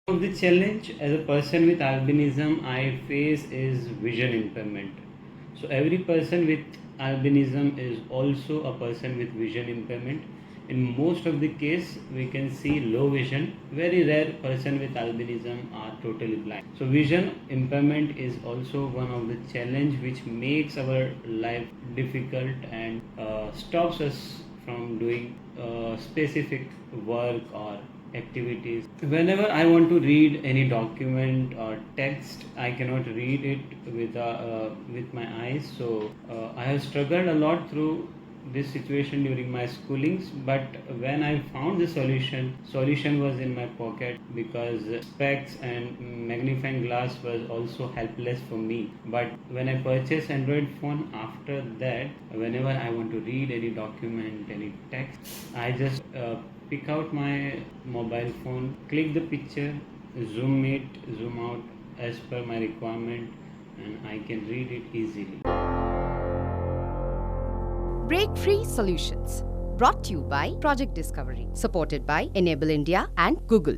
One of the challenge as a person with albinism I face is vision impairment. So every person with albinism is also a person with vision impairment. In most of the case we can see low vision. Very rare person with albinism are totally blind. So vision impairment is also one of the challenge which makes our life difficult and stops us from doing specific work or activities. Whenever I want to read any document or text, I cannot read it with my eyes. So I have struggled a lot through this situation during my schoolings, but when I found the solution was in my pocket, because specs and magnifying glass was also helpless for me. But when I purchased Android phone, after that, whenever I want to read any document, any text, I just pick out my mobile phone, click the picture, zoom it, zoom out as per my requirement, and I can read it easily. Breakfreesolutions, brought to you by Project Discovery, supported by Enable India and Google.